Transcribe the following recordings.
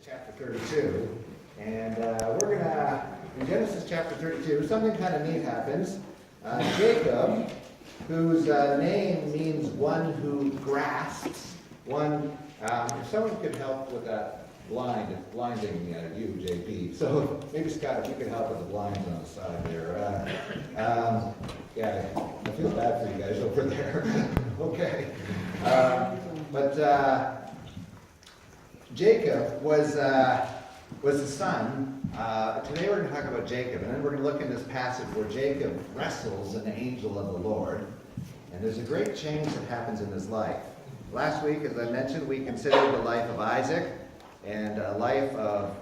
chapter 32, and we're going to, in Genesis chapter 32, something kind of neat happens. Jacob, whose name means one who grasps, one, if someone could help with that blinding you, JP. So maybe Scott, if you could help with the blinds on the side there. Yeah, I feel bad for you guys over there. Okay. But Jacob was the son. Today we're going to talk about Jacob, and then we're going to look in this passage where Jacob wrestles an angel of the Lord. And there's a great change that happens in his life. Last week, as I mentioned, we considered the life of Isaac, and a life of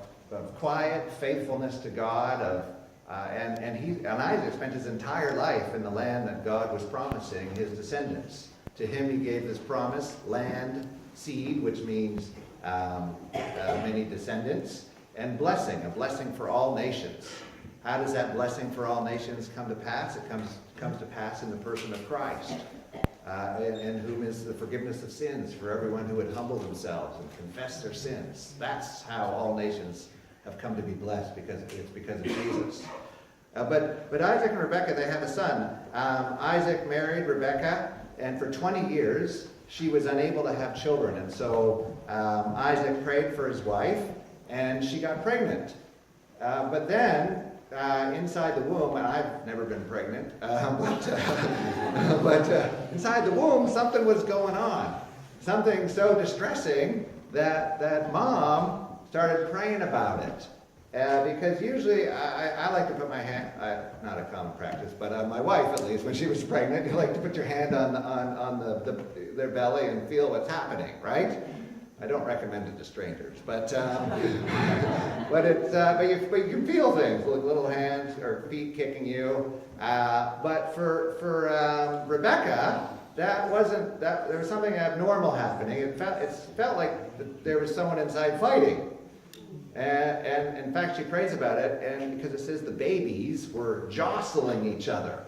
quiet faithfulness to God. And Isaac spent his entire life in the land that God was promising his descendants. To him he gave this promise, land, seed, which means many descendants, and blessing, a blessing for all nations. How does that blessing for all nations come to pass? It comes to pass in the person of Christ, in whom is the forgiveness of sins for everyone who would humble themselves and confess their sins. That's how all nations have come to be blessed, because of Jesus. But Isaac and Rebekah, they have a son. Isaac married Rebekah, and for 20 years she was unable to have children. And so Isaac prayed for his wife, and she got pregnant. But then, inside the womb, and I've never been pregnant, but inside the womb, something was going on. Something so distressing that mom started praying about it. Because usually, I like to put my hand, not a common practice, but my wife at least, when she was pregnant, you like to put your hand on their belly and feel what's happening, right? I don't recommend it to strangers, but you can feel things, like little hands or feet kicking you. But for Rebekah, there was something abnormal happening. It felt like there was someone inside fighting. And in fact, she prays about it, and because it says the babies were jostling each other.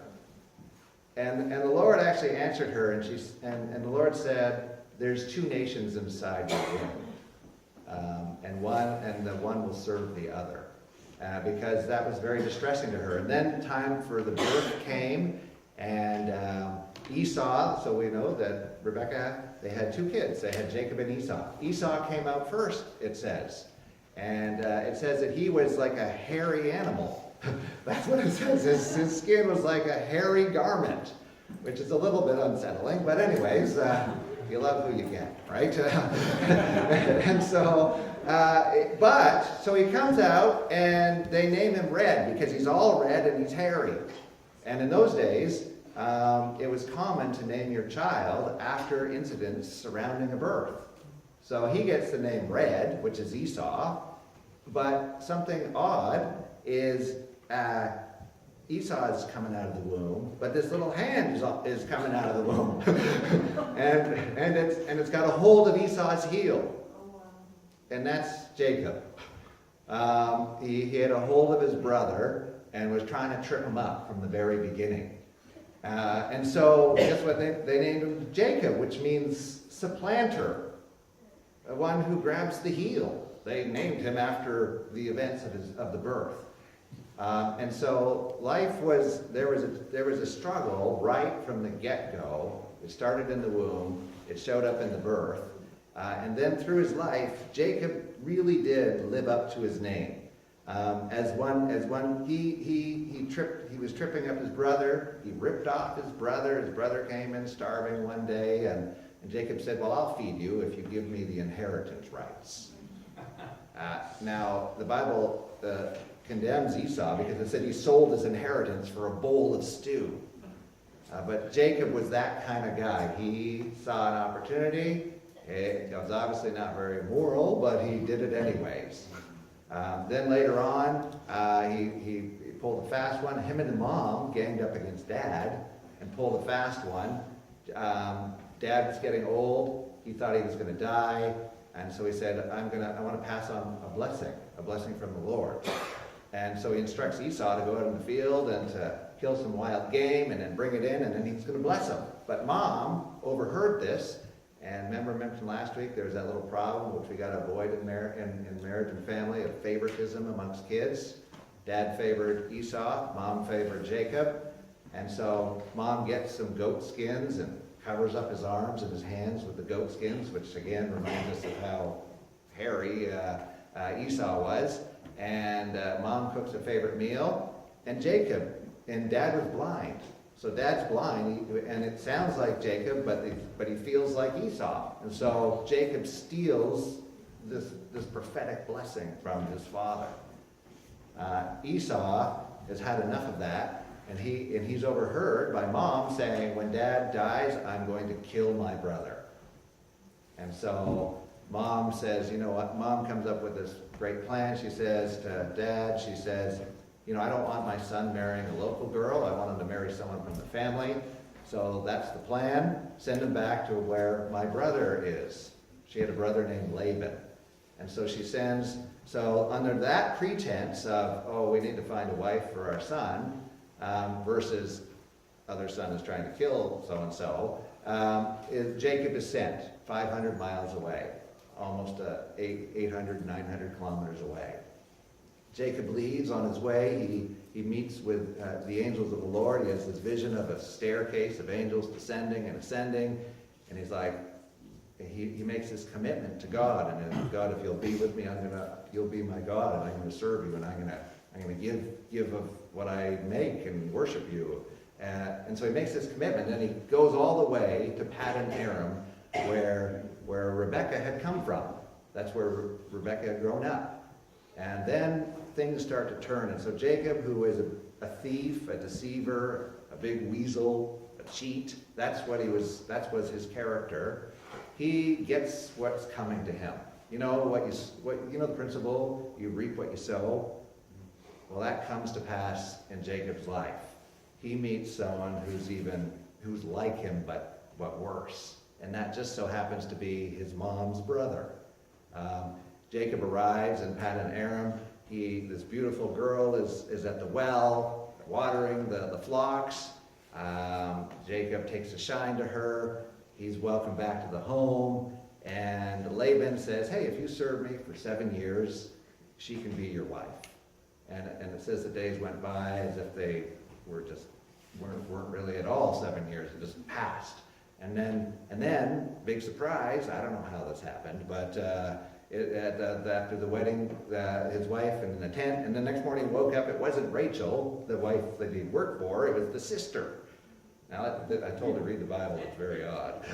And the Lord actually answered her, and the Lord said, "There's two nations inside your womb, and the one will serve the other," because that was very distressing to her. And then time for the birth came, and Esau. So we know that Rebekah, they had two kids. They had Jacob and Esau. Esau came out first, it says. And it says that he was like a hairy animal. That's what it says. His skin was like a hairy garment, which is a little bit unsettling. But anyways, you love who you get, right? And so, so he comes out, and they name him Red because he's all red and he's hairy. And in those days, it was common to name your child after incidents surrounding a birth. So he gets the name Red, which is Esau, but something odd is Esau is coming out of the womb, but this little hand is coming out of the womb, and it's got a hold of Esau's heel, and that's Jacob. He had a hold of his brother and was trying to trip him up from the very beginning. And so guess what? They named him Jacob, which means supplanter. One who grabs the heel. They named him after the events of the birth. And so there was a struggle right from the get-go. It started in the womb. It showed up in the birth. And then through his life, Jacob really did live up to his name. He was tripping up his brother. He ripped off his brother. His brother came in starving one day, and Jacob said, "Well, I'll feed you if you give me the inheritance rights." Now, the Bible condemns Esau because it said he sold his inheritance for a bowl of stew. But Jacob was that kind of guy. He saw an opportunity. It was obviously not very moral, but he did it anyways. Then later on, he pulled a fast one. Him and Mom ganged up against Dad and pulled a fast one. Dad was getting old. He thought he was going to die. And so he said, I want to pass on a blessing from the Lord. And so he instructs Esau to go out in the field and to kill some wild game and then bring it in, and then he's going to bless him. But Mom overheard this, And remember, I mentioned last week, there was that little problem which we got to avoid in marriage and family of favoritism amongst kids. Dad favored Esau, mom favored Jacob. And so mom gets some goat skins and covers up his arms and his hands with the goat skins, which again reminds us of how hairy Esau was. And mom cooks a favorite meal. And Dad was blind. So Dad's blind, and it sounds like Jacob, but he feels like Esau. And so Jacob steals this prophetic blessing from his father. Esau has had enough of that, and he's overheard by mom saying, when Dad dies, I'm going to kill my brother. And so mom says, you know what? Mom comes up with this great plan. She says to Dad, she says, I don't want my son marrying a local girl. I want him to marry someone from the family. So that's the plan. Send him back to where my brother is. She had a brother named Laban. And so she sends, under that pretense of, we need to find a wife for our son, versus other son is trying to kill so-and-so, Jacob is sent 500 miles away, almost 800, 900 kilometers away. Jacob leaves on his way. He meets with the angels of the Lord. He has this vision of a staircase of angels descending and ascending. And he's like, he makes this commitment to God. And God, if you'll be with me, you'll be my God, and I'm going to serve you, and I'm going to give of what I make and worship you. And so he makes this commitment, and he goes all the way to Paddan Aram, where Rebekah had come from. That's where Rebekah had grown up. And then things start to turn. And so Jacob, who is a thief, a deceiver, a big weasel, a cheat, that was his character. He gets what's coming to him. You know the principle, you reap what you sow. Well, that comes to pass in Jacob's life. He meets someone who's like him, but worse. And that just so happens to be his mom's brother. Jacob arrives in Paddan Aram. This beautiful girl is at the well, watering the flocks. Jacob takes a shine to her. He's welcomed back to the home. And Laban says, hey, if you serve me for 7 years, she can be your wife. And it says the days went by as if they weren't really at all 7 years. It just passed. And then, big surprise, I don't know how this happened, but after the wedding, his wife in the tent, and the next morning he woke up, it wasn't Rachel, the wife that he'd worked for, it was the sister. Now, I told her to read the Bible, it's very odd.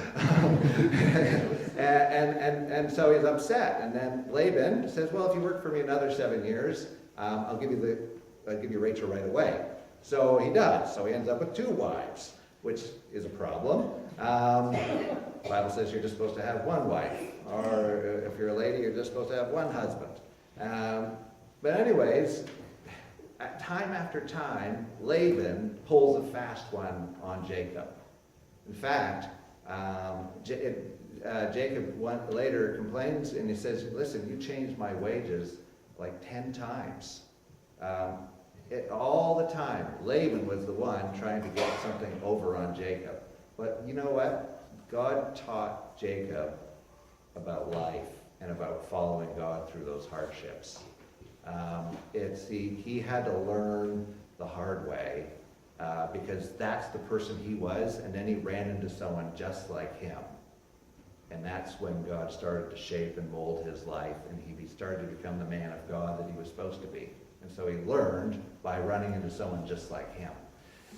and so he's upset, and then Laban says, well, if you work for me another 7 years, I'll give you Rachel right away. So he does, so he ends up with 2 wives, which is a problem. The Bible says you're just supposed to have 1 wife, or if you're a lady, you're just supposed to have 1 husband. But anyways, time after time, Laban pulls a fast one on Jacob. In fact, Jacob later complains and he says, listen, you changed my wages like 10 times. All the time, Laban was the one trying to get something over on Jacob. But you know what? God taught Jacob about life and about following God through those hardships. He had to learn the hard way because that's the person he was, and then he ran into someone just like him. And that's when God started to shape and mold his life, and he started to become the man of God that he was supposed to be. And so he learned by running into someone just like him.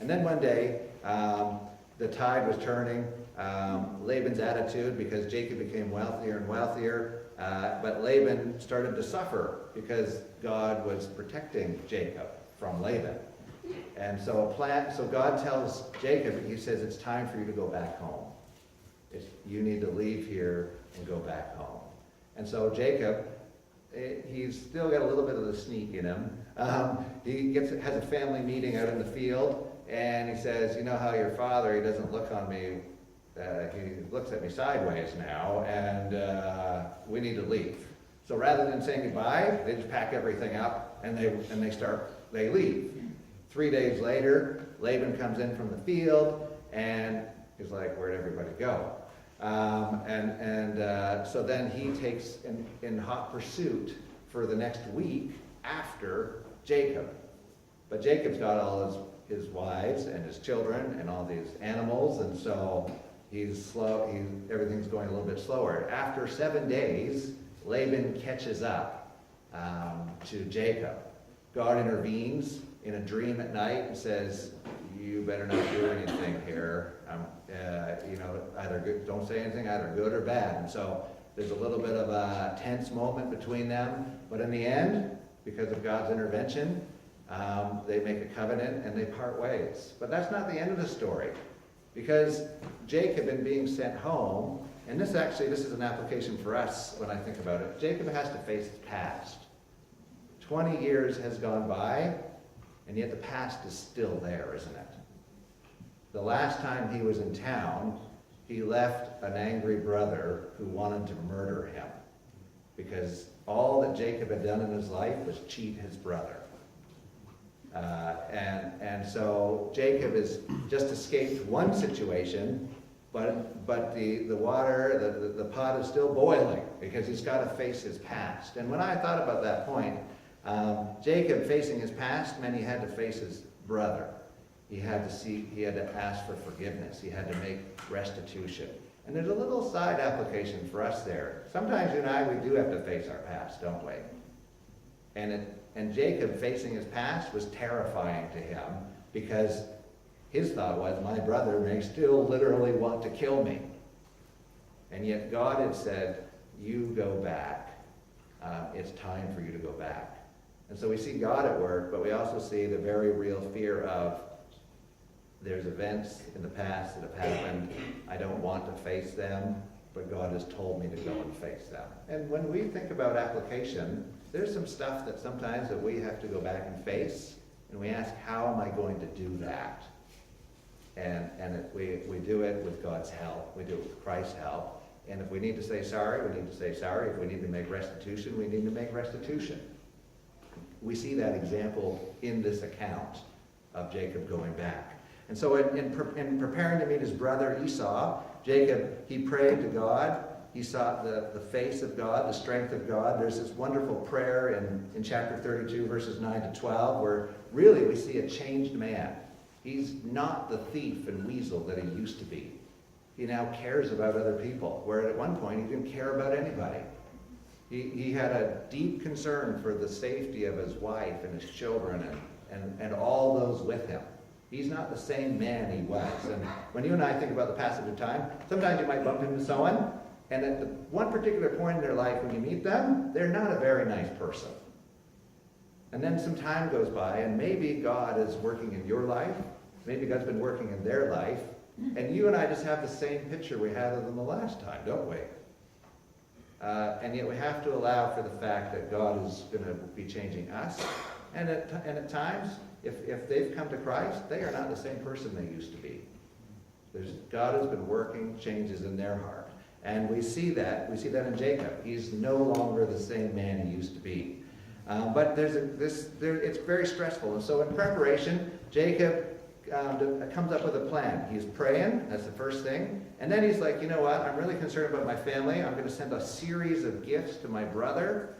And then one day, the tide was turning. Laban's attitude, because Jacob became wealthier and wealthier, but Laban started to suffer because God was protecting Jacob from Laban. And so God tells Jacob, he says, it's time for you to go back home. You need to leave here and go back home. And so Jacob, he's still got a little bit of the sneak in him. He has a family meeting out in the field, and he says, you know how your father, he doesn't look on me, he looks at me sideways now, and we need to leave. So rather than saying goodbye, they just pack everything up, and they leave. 3 days later, Laban comes in from the field, and he's like, where'd everybody go? So then he takes in hot pursuit for the next week after Jacob. But Jacob's got all his wives and his children and all these animals, and so he's slow. Everything's going a little bit slower. After 7 days, Laban catches up to Jacob. God intervenes in a dream at night and says, "You better not do anything here. Either good, don't say anything, either good or bad." And so there's a little bit of a tense moment between them, but in the end, because of God's intervention, they make a covenant and they part ways. But that's not the end of the story, because Jacob, in being sent home, and this is an application for us when I think about it. Jacob has to face his past. 20 years has gone by, and yet the past is still there, isn't it? The last time he was in town, he left an angry brother who wanted to murder him, because all that Jacob had done in his life was cheat his brother. And so Jacob has just escaped one situation, but the water, the pot is still boiling, because he's got to face his past. And when I thought about that point, Jacob facing his past meant he had to face his brother. He had to ask for forgiveness. He had to make restitution. And there's a little side application for us there. Sometimes you and I, we do have to face our past, don't we? And Jacob facing his past was terrifying to him, because his thought was, my brother may still literally want to kill me. And yet God had said, you go back. It's time for you to go back. And so we see God at work, but we also see the very real fear of, there's events in the past that have happened. I don't want to face them, but God has told me to go and face them. And when we think about application, there's some stuff that sometimes that we have to go back and face, and we ask, how am I going to do that? And we do it with God's help. We do it with Christ's help. And if we need to say sorry, we need to say sorry. If we need to make restitution, we need to make restitution. We see that example in this account of Jacob going back. And so in preparing to meet his brother Esau, Jacob, he prayed to God. He sought the face of God, the strength of God. There's this wonderful prayer in chapter 32, verses 9 to 12, where really we see a changed man. He's not the thief and weasel that he used to be. He now cares about other people, where at one point he didn't care about anybody. He had a deep concern for the safety of his wife and his children and all those with him. He's not the same man he was. And when you and I think about the passage of time, sometimes you might bump into someone, and at one particular point in their life when you meet them, they're not a very nice person. And then some time goes by, and maybe God is working in your life, maybe God's been working in their life, and you and I just have the same picture we had of them the last time, don't we? And yet we have to allow for the fact that God is going to be changing us. And at times, if they've come to Christ, they are not the same person they used to be. God has been working changes in their heart. And we see that. We see that in Jacob. He's no longer the same man he used to be. But it's very stressful. And so in preparation, Jacob comes up with a plan. He's praying. That's the first thing. And then he's like, you know what? I'm really concerned about my family. I'm going to send a series of gifts to my brother.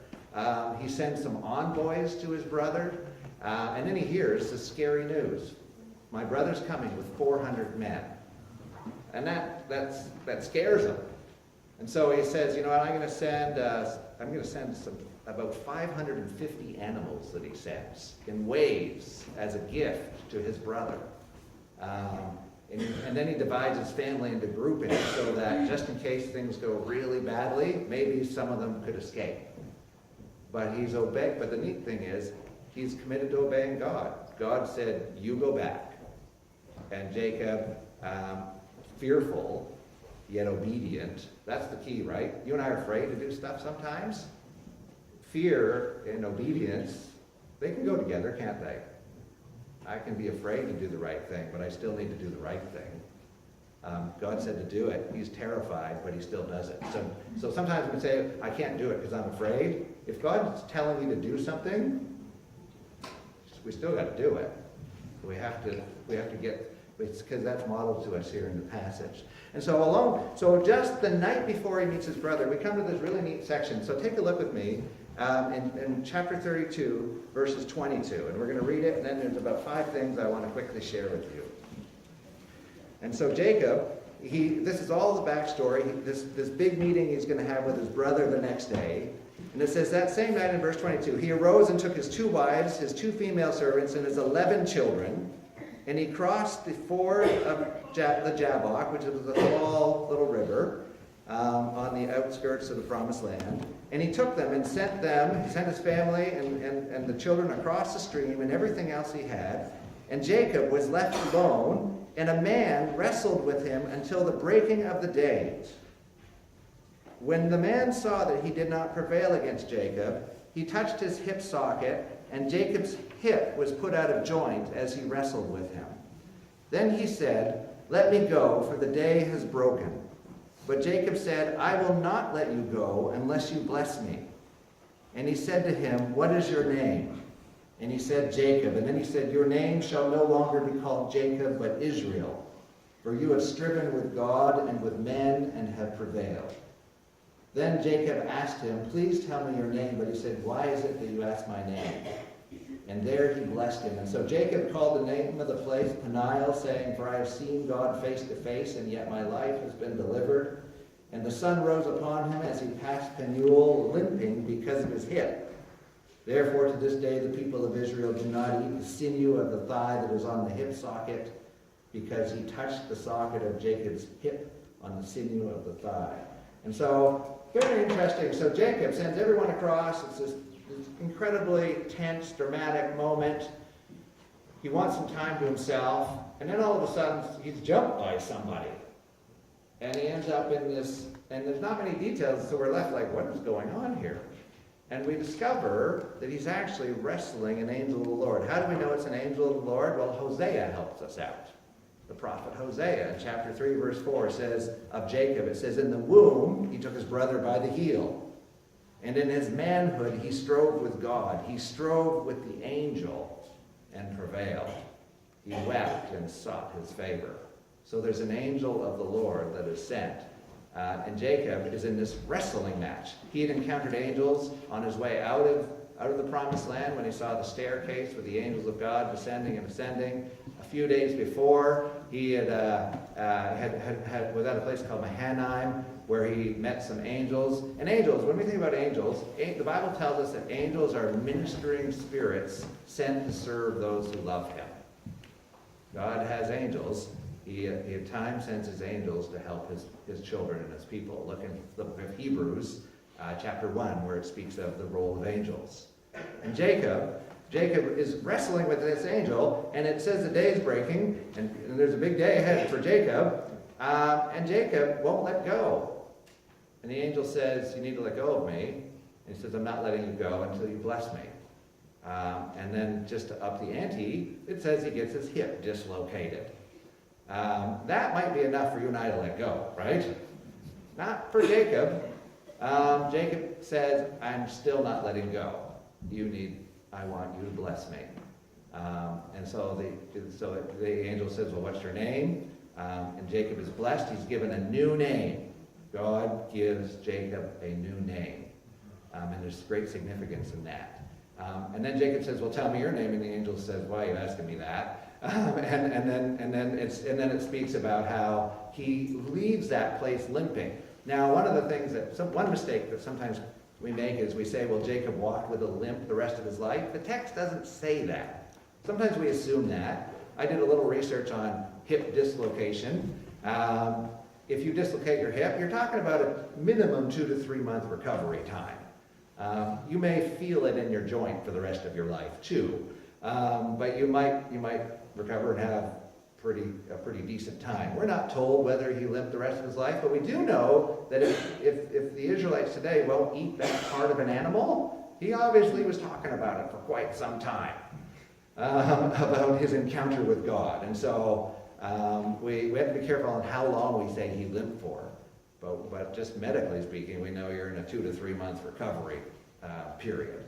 He sends some envoys to his brother. And then he hears the scary news. My brother's coming with 400 men. And that scares him. And so he says, you know what, I'm going to send about 550 animals that he sends in waves as a gift to his brother. And then he divides his family into groupings so that just in case things go really badly, maybe some of them could escape. But he's obeyed. But the neat thing is, he's committed to obeying God. God said, you go back. And Jacob, fearful, yet obedient. That's the key, right? You and I are afraid to do stuff sometimes. Fear and obedience, they can go together, can't they? I can be afraid to do the right thing, but I still need to do the right thing. God said to do it. He's terrified, but he still does it. So sometimes we say, I can't do it because I'm afraid. If God's telling you to do something, we still got to do it. We have to It's because that's modeled to us here in the passage. And so just the night before he meets his brother, we come to this really neat section. So take a look with me in chapter 32, verses 22. And we're going to read it, and then there's about 5 things I want to quickly share with you. And so Jacob, this is all the backstory. This big meeting he's going to have with his brother the next day. And it says, that same night in verse 22, he arose and took his 2 wives, his 2 female servants, and his 11 children, and he crossed the ford of the Jabbok, which is a small little river on the outskirts of the Promised Land. And he took them and sent his family and the children across the stream and everything else he had. And Jacob was left alone, and a man wrestled with him until the breaking of the day. When the man saw that he did not prevail against Jacob, he touched his hip socket, and Jacob's hip was put out of joint as he wrestled with him. Then he said, "Let me go, for the day has broken." But Jacob said, "I will not let you go unless you bless me." And he said to him, "What is your name?" And he said, "Jacob." And then he said, "Your name shall no longer be called Jacob, but Israel. For you have striven with God and with men and have prevailed." Then Jacob asked him, "Please tell me your name." But he said, "Why is it that you ask my name?" And there he blessed him. And so Jacob called the name of the place Peniel, saying, "For I have seen God face to face, and yet my life has been delivered." And the sun rose upon him as he passed Peniel, limping because of his hip. Therefore to this day the people of Israel do not eat the sinew of the thigh that is on the hip socket, because he touched the socket of Jacob's hip on the sinew of the thigh. And so, very interesting. So Jacob sends everyone across. It's this incredibly tense, dramatic moment. He wants some time to himself. And then all of a sudden, he's jumped by somebody. And he ends up in this, and there's not many details, so we're left like, what is going on here? And we discover that he's actually wrestling an angel of the Lord. How do we know it's an angel of the Lord? Well, Hosea helps us out. The prophet Hosea in chapter 3, verse 4 says of Jacob, it says, "In the womb he took his brother by the heel. And in his manhood he strove with God. He strove with the angel and prevailed. He wept and sought his favor." So there's an angel of the Lord that is sent. And Jacob is in this wrestling match. He had encountered angels on his way out of the Promised Land when he saw the staircase with the angels of God descending and ascending. A few days before, he was at a place called Mahanaim, where he met some angels. And angels, when we think about angels, the Bible tells us that angels are ministering spirits sent to serve those who love him. God has angels. He at times sends his angels to help his children and his people. Look at Hebrews chapter 1, where it speaks of the role of angels. And Jacob is wrestling with this angel, and it says the day is breaking, and there's a big day ahead for Jacob, and Jacob won't let go. And the angel says, "You need to let go of me." And he says, "I'm not letting you go until you bless me." And then just to up the ante, it says he gets his hip dislocated. That might be enough for you and I to let go, right? Not for Jacob. Jacob says, "I'm still not letting go. I want you to bless me." And so the angel says, "Well, what's your name?" And Jacob is blessed. He's given a new name. God gives Jacob a new name. And there's great significance in that. And then Jacob says, "Well, tell me your name." And the angel says, "Why are you asking me that?" And then it speaks about how he leaves that place limping. Now, one mistake that sometimes we make is we say, well, Jacob walked with a limp the rest of his life. The text doesn't say that. Sometimes we assume that. I did a little research on hip dislocation. If you dislocate your hip, you're talking about a minimum 2 to 3 month recovery time. You may feel it in your joint for the rest of your life too, but you might recover and have a pretty decent time. We're not told whether he limped the rest of his life, but we do know that if the Israelites today won't eat that part of an animal, he obviously was talking about it for quite some time, about his encounter with God. And so we have to be careful on how long we say he limped for. But just medically speaking, we know you're in a 2 to 3 month recovery period.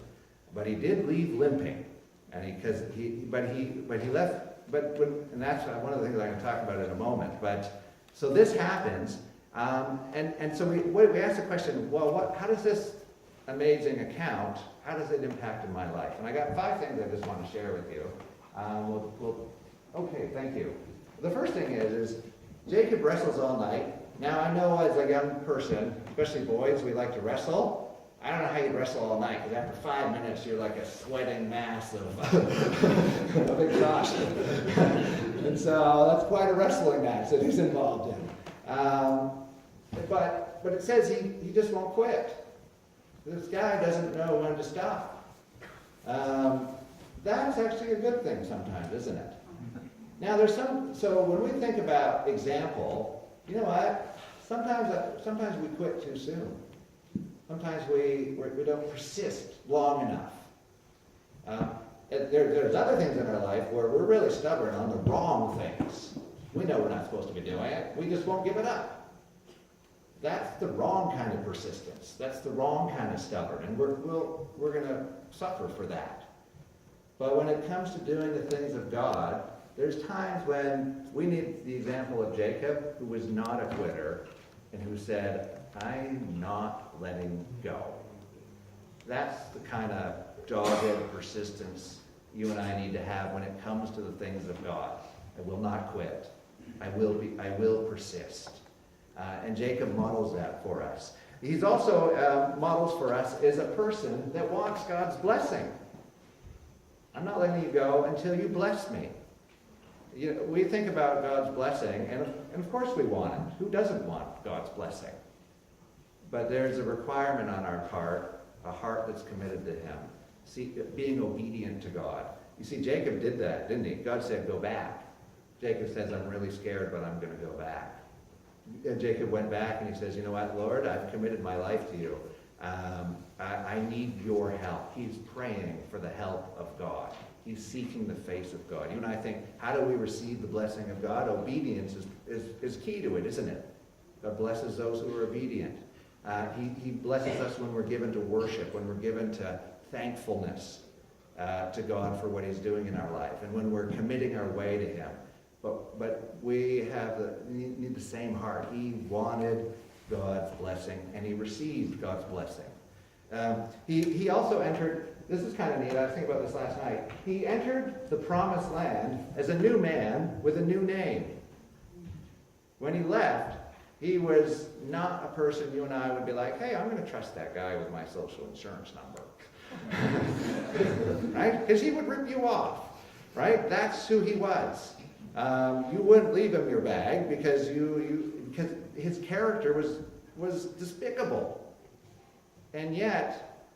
But he did leave limping, and he left and that's one of the things I'm going to talk about in a moment. But so this happens, and so we ask the question, well, how does this amazing account, how does it impact in my life? And I got 5 things I just want to share with you. Okay, thank you. The first thing is Jacob wrestles all night. Now I know as a young person, especially boys, we like to wrestle. I don't know how you wrestle all night, because after 5 minutes you're like a sweating mass of exhaustion. And so that's quite a wrestling match that he's involved in. But it says he just won't quit. This guy doesn't know when to stop. That's actually a good thing sometimes, isn't it? Now so when we think about example, you know what? Sometimes we quit too soon. Sometimes we don't persist long enough. There's other things in our life where we're really stubborn on the wrong things. We know we're not supposed to be doing it. We just won't give it up. That's the wrong kind of persistence. That's the wrong kind of stubborn, and we're going to suffer for that. But when it comes to doing the things of God, there's times when we need the example of Jacob, who was not a quitter, and who said, I'm not letting go. That's the kind of dogged persistence you and I need to have when it comes to the things of God. I will not quit. I will persist. And Jacob models that for us. He's also models for us as a person that wants God's blessing. I'm not letting you go until you bless me. We think about God's blessing, and of course we want it. Who doesn't want God's blessing? But there's a requirement on our part, a heart that's committed to Him, being obedient to God. You see, Jacob did that, didn't he? God said, go back. Jacob says, I'm really scared, but I'm going to go back. And Jacob went back and he says, you know what, Lord, I've committed my life to you. I need your help. He's praying for the help of God. He's seeking the face of God. You and I think, how do we receive the blessing of God? Obedience is key to it, isn't it? God blesses those who are obedient. He blesses us when we're given to worship, when we're given to thankfulness to God for what He's doing in our life, and when we're committing our way to Him. But we need the same heart. He wanted God's blessing, and he received God's blessing. He also entered, this is kind of neat, I was thinking about this last night. He entered the promised land as a new man with a new name. When he left, he was not a person you and I would be like, hey, I'm going to trust that guy with my social insurance number. Right? Because he would rip you off. Right? That's who he was. You wouldn't leave him your bag because because his character was despicable. And yet,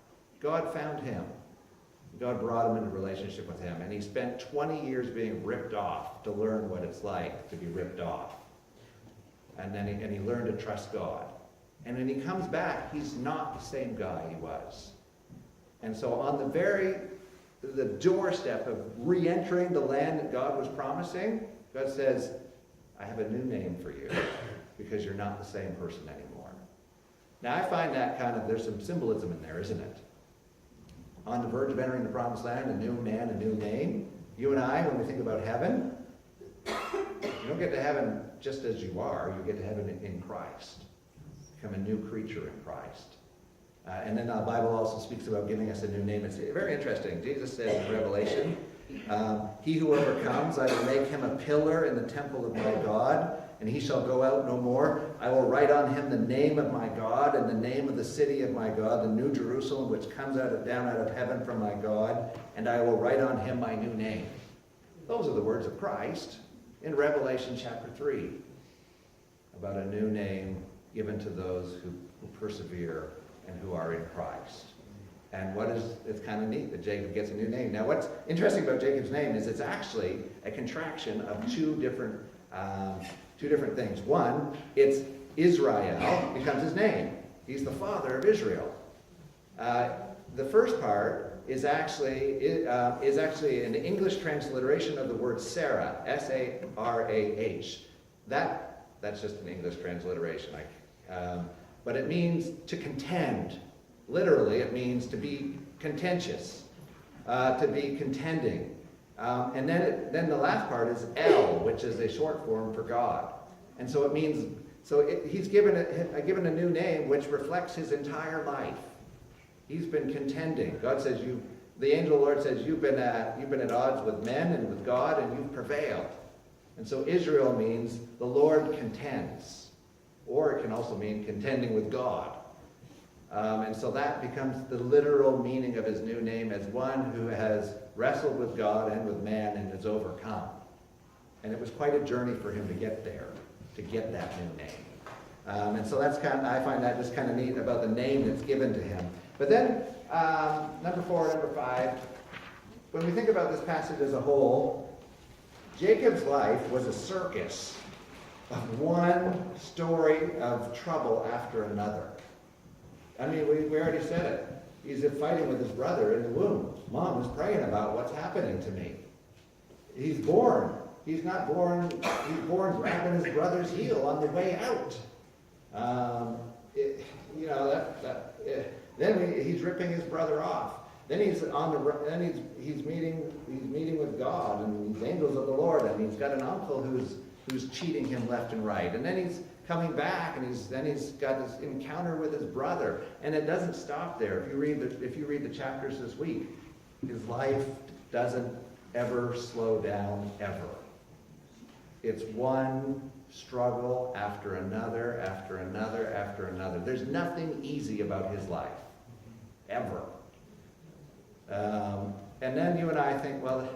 God found him. God brought him into relationship with him. And he spent 20 years being ripped off to learn what it's like to be ripped off. And then he learned to trust God. And when he comes back, he's not the same guy he was. And so on the doorstep of re-entering the land that God was promising, God says, I have a new name for you because you're not the same person anymore. Now I find that there's some symbolism in there, isn't it? On the verge of entering the promised land, a new man, a new name. You and I, when we think about heaven, you don't get to heaven just as you are. You get to heaven in Christ. Become a new creature in Christ. And then the Bible also speaks about giving us a new name. It's very interesting. Jesus says in Revelation, he who overcomes, I will make him a pillar in the temple of my God, and he shall go out no more. I will write on him the name of my God and the name of the city of my God, the new Jerusalem, which comes down out of heaven from my God, and I will write on him my new name. Those are the words of Christ in Revelation chapter 3, about a new name given to those who persevere and who are in Christ. And it's kind of neat that Jacob gets a new name. Now what's interesting about Jacob's name is it's actually a contraction of two different things. One, it's Israel becomes his name. He's the father of Israel. The first part is actually an English transliteration of the word Sarah, S-A-R-A-H. That's just an English transliteration. But it means to contend. Literally, it means to be contentious, to be contending. And then the last part is El, which is a short form for God. And so it means, he's given a new name which reflects his entire life. He's been contending. God says, the angel Lord says, you've been at odds with men and with God, and you've prevailed. And so Israel means the Lord contends. Or it can also mean contending with God. And so that becomes the literal meaning of his new name as one who has wrestled with God and with man and has overcome. And it was quite a journey for him to get there, to get that new name. And so I find that just kind of neat about the name that's given to him. But then, number 4, number 5, when we think about this passage as a whole, Jacob's life was a circus of one story of trouble after another. I mean, we already said it. He's fighting with his brother in the womb. Mom was praying about what's happening to me. He's born. He's not born. He's born grabbing his brother's heel on the way out. Then he's ripping his brother off. Then he's meeting with God and these angels of the Lord, and he's got an uncle who's cheating him left and right. And then he's coming back, and then he's got this encounter with his brother, and it doesn't stop there. If you read the chapters this week, his life doesn't ever slow down, ever. It's one struggle after another, after another, after another. There's nothing easy about his life, ever. And then you and I think, well,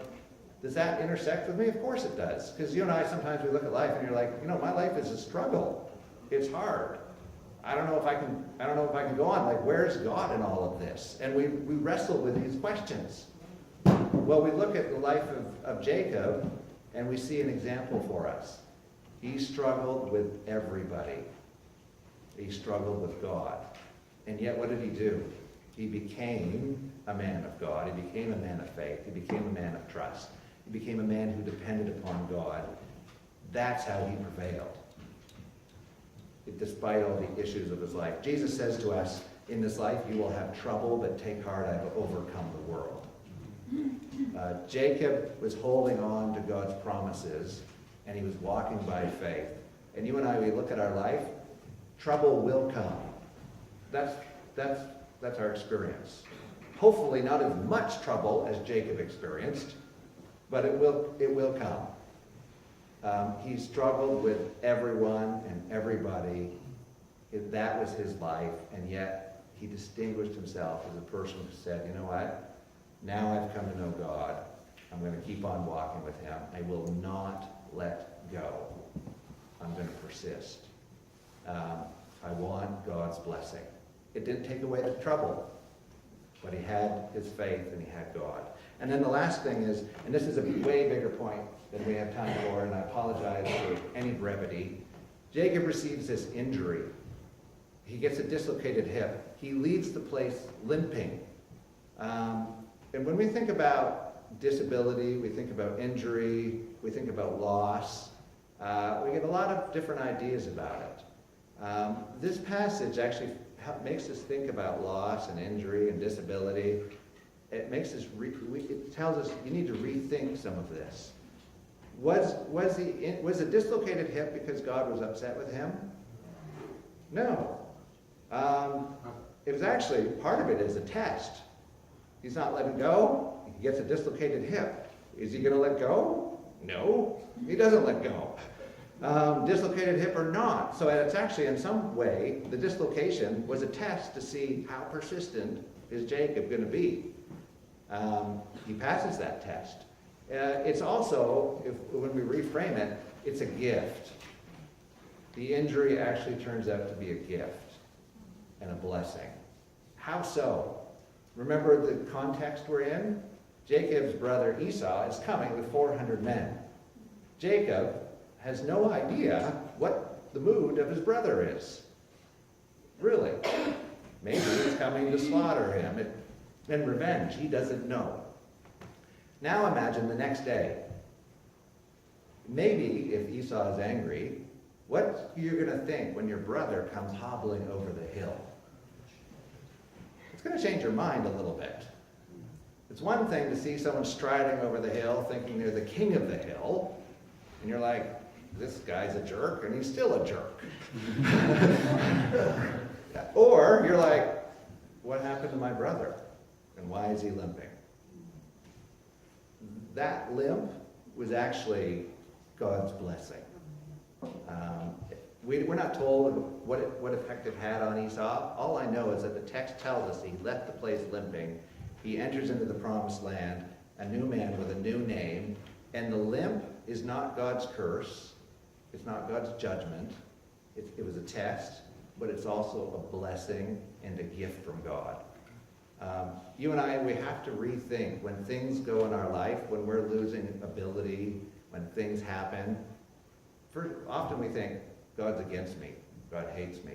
does that intersect with me? Of course it does. Because you and I, sometimes we look at life and you're like, my life is a struggle. It's hard. I don't know if I can go on. Like, where's God in all of this? And we wrestle with these questions. Well, we look at the life of Jacob and we see an example for us. He struggled with everybody. He struggled with God. And yet what did he do? He became a man of God. He became a man of faith. He became a man of trust. He became a man who depended upon God. That's how he prevailed, despite all the issues of his life. Jesus says to us, in this life you will have trouble, but take heart, I have overcome the world. Jacob was holding on to God's promises, and he was walking by faith. And you and I, we look at our life, trouble will come. That's our experience. Hopefully not as much trouble as Jacob experienced, but it will come. He struggled with everyone and everybody. That was his life, and yet he distinguished himself as a person who said, you know what? Now I've come to know God. I'm going to keep on walking with him. I will not let go. I'm going to persist. I want God's blessing. It didn't take away the trouble, but he had his faith and he had God. And then the last thing is, and this is a way bigger point than we have time for, and I apologize for any brevity. Jacob receives this injury. He gets a dislocated hip. He leaves the place limping. And when we think about disability, we think about injury, we think about loss, we get a lot of different ideas about it. This passage actually makes us think about loss and injury and disability. It makes us it tells us you need to rethink some of this. Was a dislocated hip because God was upset with him? No. It was actually, part of it is a test. He's not letting go. He gets a dislocated hip. Is he going to let go? No. He doesn't let go. Dislocated hip or not. So it's actually, in some way, the dislocation was a test to see how persistent is Jacob going to be. He passes that test. It's also, when we reframe it, it's a gift. The injury actually turns out to be a gift and a blessing. How so? Remember the context we're in? Jacob's brother Esau is coming with 400 men. Jacob has no idea what the mood of his brother is. Really. Maybe he's coming to slaughter him in revenge. He doesn't know. Now imagine the next day. Maybe if Esau is angry, what you're going to think when your brother comes hobbling over the hill. It's going to change your mind a little bit. It's one thing to see someone striding over the hill thinking they're the king of the hill, and you're like, this guy's a jerk, and he's still a jerk. Or you're like, what happened to my brother? And why is he limping? That limp was actually God's blessing. We're not told what effect it had on Esau. All I know is that the text tells us he left the place limping. He enters into the promised land, a new man with a new name. And the limp is not God's curse. It's not God's judgment. It was a test, but it's also a blessing and a gift from God. You and I, we have to rethink when things go in our life, when we're losing ability, when things happen. Often we think, God's against me. God hates me.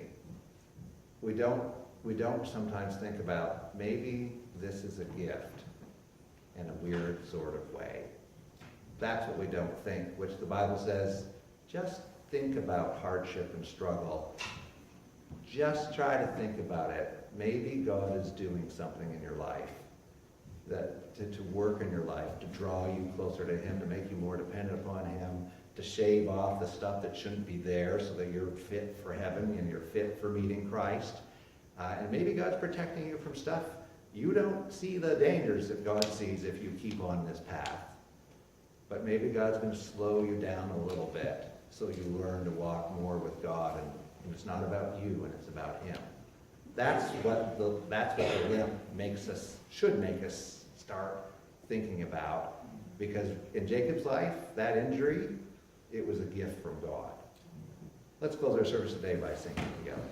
We don't sometimes think about maybe this is a gift in a weird sort of way. That's what we don't think, which the Bible says, just think about hardship and struggle. Just try to think about it. Maybe God is doing something in your life, that to work in your life, to draw you closer to Him, to make you more dependent upon Him, to shave off the stuff that shouldn't be there so that you're fit for heaven and you're fit for meeting Christ. And maybe God's protecting you from stuff you don't see the dangers that God sees if you keep on this path. But maybe God's going to slow you down a little bit so you learn to walk more with God, and it's not about you and it's about Him. That's what the limp should make us start thinking about, because in Jacob's life, that injury, it was a gift from God. Let's close our service today by singing together.